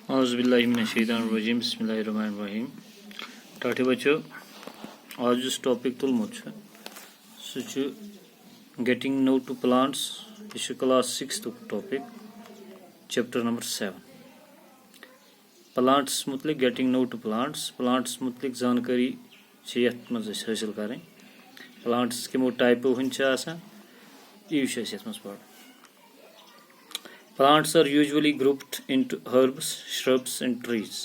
औज़ुबिल्लाहिमिनश्शैतानिर्रजीम बिस्मिल्लाहिर्रहमानिर्रहीम। टाटे बच्चों, आज जिस टॉपिक तुलमुत सह गेटिंग नो टू प्लांट्स। यह class 6 topic, chapter number 7 plants मुतलिक। गेटिंग नो टू प्लांट्स मुतलिक जानकारी यथ मज हासिल करें। प्लांट्स कमो टाइपो हंद यह पढ़। Plants are usually grouped into herbs, shrubs and trees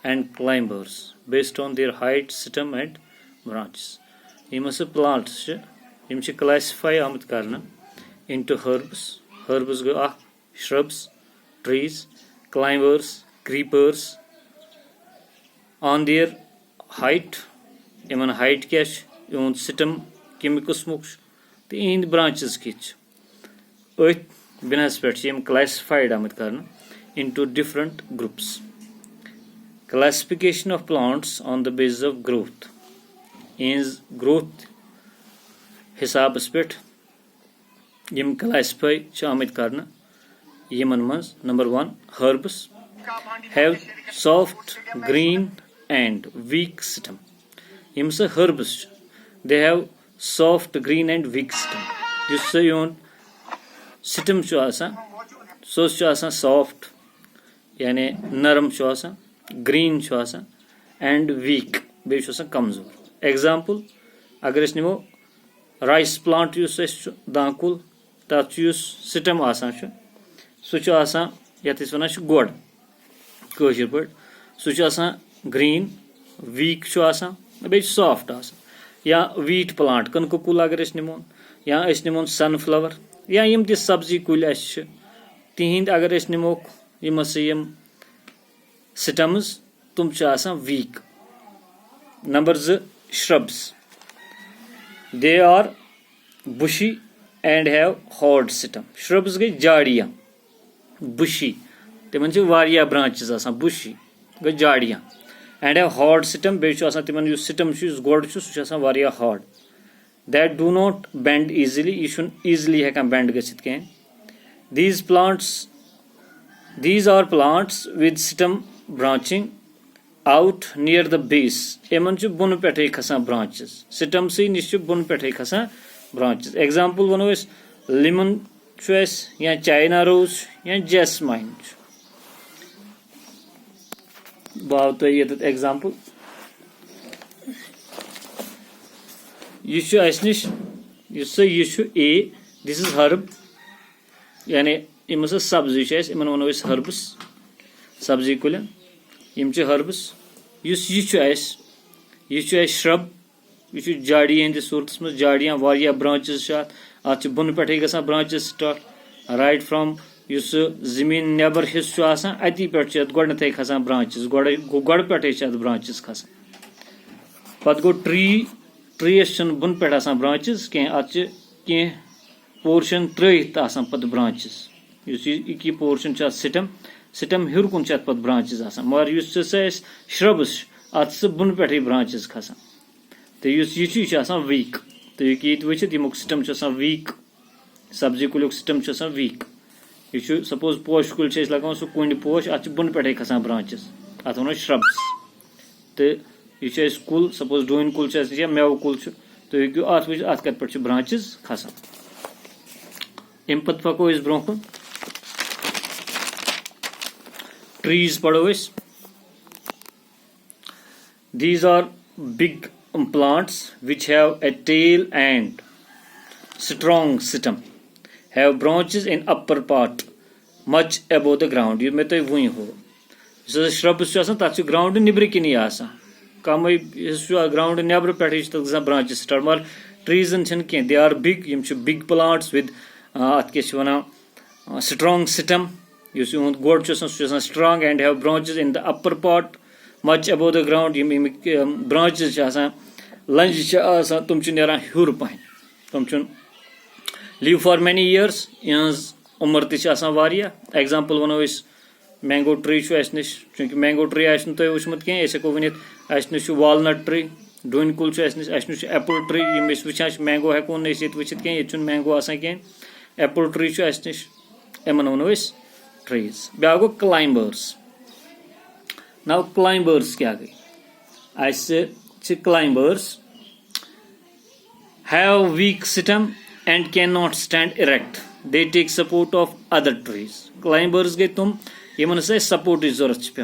and climbers based on their height, stem and branches. Yim plants yim classify आमत करना into herbs go shrubs, trees, climbers, creepers on their height. Iman height क्या इन stem कम किस्मुक तो इन branches किच बिनस पे classified आमत करना into different groups. Classification of plants on the basis of growth. In growth हिसाब पे यम classify आमत करना Yemen मज number 1 herbs have soft, green and weak stem. Yama herbs they have soft, green and weak stem. जिससे योन stem सह soft यानी नरम green and week बे कमजोर. Example अगर निमो राइस प्लांट दाकुल तथ स्टेम सह ये गोड़ कशर पे सह ग्रीन वीक बे सॉफ्ट या वीट प्लांट कनक कुल अगर निमो या निमो सनफ्लावर या यम ति सब्जी कुल तिहिंद अगर निमो यम स्टेम्स तुम week. Number 2 shrubs they are bushy and have hard stem. shrubs गई जाड़ियाँ bushy तिमन वारिया ब्रांचेस bushy गई जाड़ियाँ and have hard stem बे तिमन स्टेम गोड़ सह वारिया hard that do not bend easily. यह easily हेकान bend गसित कह. These are plants with stem branching out near the base. Yemen बुन पे खसान branches stem से निश बुन पे खसान branches. Example वनो lemon या China rose या jasmine. बाव तो ये example यह निश ए दिस इज हर्ब यानी यम सब्जी इन वनो हर्ब्स सब्जी कुलन यम हर्ब्स. यह श्रब यह जाड़ी हंद सूरत मज जाड़ियाँ वारिया ब्रांचेस अत बुन पे ग ब्रांचेस स्टार्ट राइट फ्रॉम जमीन नबर हिस्स अति पे गोडनथ खसान ब्रांचेस गोड़ पे ब्रांचेस खसान. पत गो ट्रीस बुन पे ब्रांचेस कह कह पोर्शन त्रहित पत ब्रांचेस यह पोर्शन स्टेम हिर कुन पे ब्रांचेस मगर श्रब्स अत बुन पे ब्रांचेस खसान तो यह वीक. तो ये वचित यमुक स्टेम वीक सब्जी कुल स्टेम वीक. यह सपोज पोश कुल लगान सह कुंड पोश अत बुन पे खसान ब्रांचेस अत वो श्रब्स. तो यह कुल सपोज डून कुल या मेव कुल तो हेकू अत कत पे ब्रांचेस खसान. अम पे पको ब्रो कुन ट्रीज पढ़ो. These are big plants which have a tail and strong stem, have branches in upper part much above the ground. ये मैं तो वही हो shrubs तथ ग्राउंड निब्र किन कम ग्राउंड नबर पे ब्रांचेस स्टार्ट मगर ट्रीजन कह. दे आर बिग यम बिग प्लांट्स विद अत क्या स्ट्रॉन्ग स्टेम गोड़ सह strong and have branches in the upper part much above the ground. यम ब्रांचेस लंज तुम नान हूर पहन तुम लिव फॉर मैनी ईयर्स इज उम्र तह. एग्जाम्पल वनो मैंगो ट्री निश चूंकि मैंगो ट्री तुम वुचमुत कह हेको वन वालनट ट्री डून कुल निश एप्पल ट्री यम वुचान मैंगो हेको वुचित कह ये मैंगो कह एप्पल ट्री निश इन वनो ट्रीज. ब्या गो क्लाइंबर्स नाउ क्लाइंबर्स क्या गई climbers have weak stem and cannot stand erect. They take support of other trees. Climbers गए तुम यमन से सपोर्ट जरूरत पे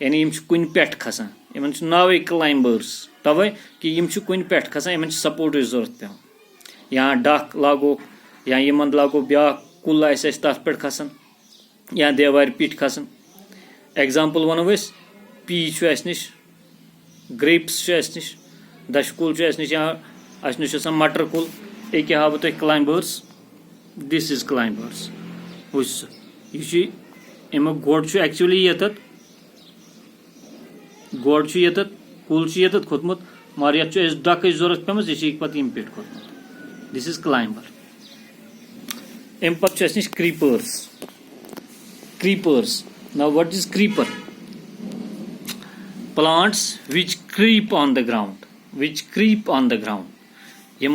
यानी यम कुन पेट खसान यमन नावे क्लाइंबर्स तवे कि यम कुन पेट खसान यमन सपोर्ट जरूरत पे यहाँ डक लागो या यमन लागो ब्या कुल तथ पे खसान या देवार पीठ खसान एग्जाम्पल वनो पी निश ग्रेप्स निश दशकुल निश या अस मटर कुल एक हाव तुम क्लाइंबर्स दिस इज क्लाइंबर्स वुच यह गोड़ एक्चुअली यतत गोड़ यतत कुल यतत खोतमुत मगर ये डक जरूरत पेम यह पे पे खोतमुत दिस इज क्लाइंबर अम पे निश creepers creepers now what is creeper plants which creep on the ground यम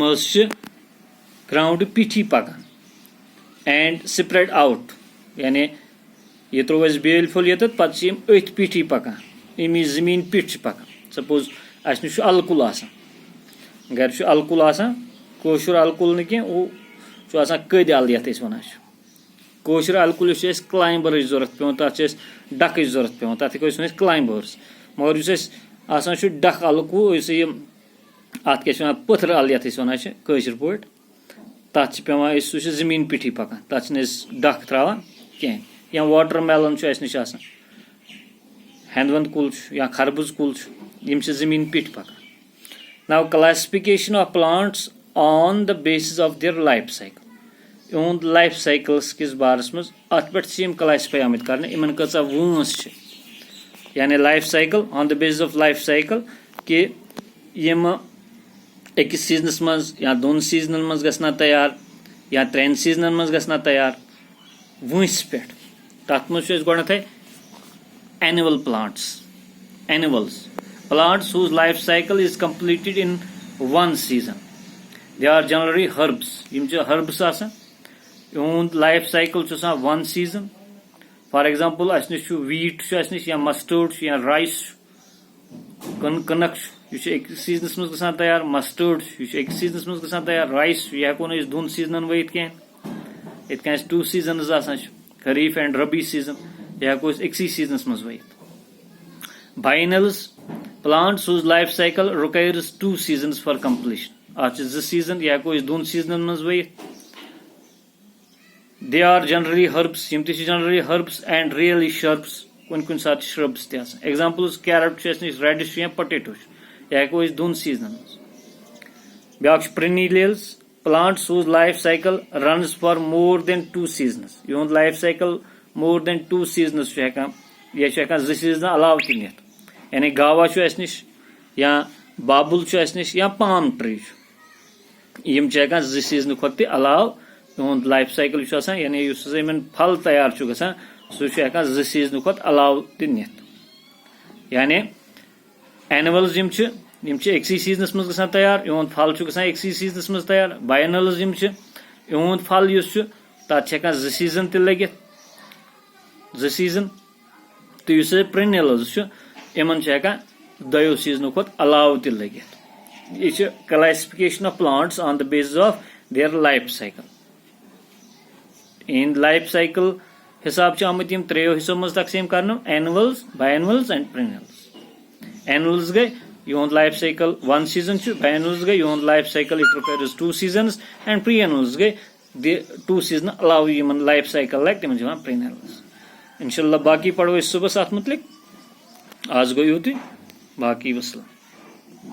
ग्राउंड पिठी पकान एंड स्प्रेड आउट यानी यह त्रो बेल फुल ये पे अथ पिठी पकान अमी जमीन पिठ पकान सपोज अस निश अलकुल गर अलकुल कोशुर अलकुल न कह वो कद अल ये वन कोशुर अलकुल क्लाइंबर जरूरत पे तथ डक जरूरत पे तथ हेको क्लाइंबर्स मगर डक अलकु अत क्या पत्थर अल ये वन कशर पे तथ पे सह जमीन पिठी पकान तथ डक त्रावान कह या वाटर मेलन निश हेंदवंद कुल या खरबूज कुल यम जमीन पिठ पकान now classification of plants on the basis of their life cycle इहुंद लाइफ साइकिल्स किस बारस मज अत पे क्लासिफाई आमत कर इन कचा वंस यानी life cycle on the basis of life cycle कि यम अकिस सीजनस मज या दोन सीजनन मज गना तैयार या त्रेन सीजनन मज गना तैयार वंस पे तथ मज गोथे annual plants annuals plants whose life cycle is completed in one season they are generally herbs यम हर्ब्स इहुंद life cycle one season for example अस निश वीट निश या मस्टर्ड या राइस कनक यह एक सीजनस मज गसान तैयार मस्टर्ड यह एक सीजनस मज गसान तैयार राइस यह हेको न दोन सीजनन वहित कह इत two season kharif and rabi season यह हेको एकसी सीजनस मज वहित biennials plants whose life cycle requires 2 seasons for completion अत 2 सीजन यह हेको दोन सीजनन मज वहित दे आर जनरली हर्ब्स यम generally herbs and rarely shrubs कुन सात श्रब्स एग्जाम्पल्स कैरेट रेडिश या पोटेटो यह हेको दोन सीजन ब्या perennials plants whose life cycle runs for more than 2 seasons इहुंद life cycle more than 2 seasons यह 2 सीजन अलाव तह नित यानी गावा निश या बाबुल निश या पाम ट्री यम 2 सीजन खुद अलाव इहुंद लाइफ साइकिल यानी इन फल तैयार गसान सह 2 सीजन खुद अलाव तह नित यानी एनुअल्स यम एकसी सीजनस मज गसान तैयार इहुंद फल गसान एकसी सीजनस मज तैयार बाइनल्स यम इहुंद फल तथ 2 सीजन तह लगित 2 सीजन तो पेनियल्स इन 2 सीजन खुद अलाव तह लगित यह classification of plants on the basis of their life cycle in life cycle हिसाब आमत 3 हिस्सों मज तकसीम कर annuals biennials and perennials annuals गई इहुंद लाइफ साइकिल 1 सीजन बाइनल्स गई इहुंद life cycle it requires 2 seasons and perennials गई 2 सीजन अलाव यमन लाइफ साइकिल लग तम पेनियल्स इंशाल्लाह बाकी पढ़ो सुबह अत मुतलिक आज गो यूत बाकी वसलम।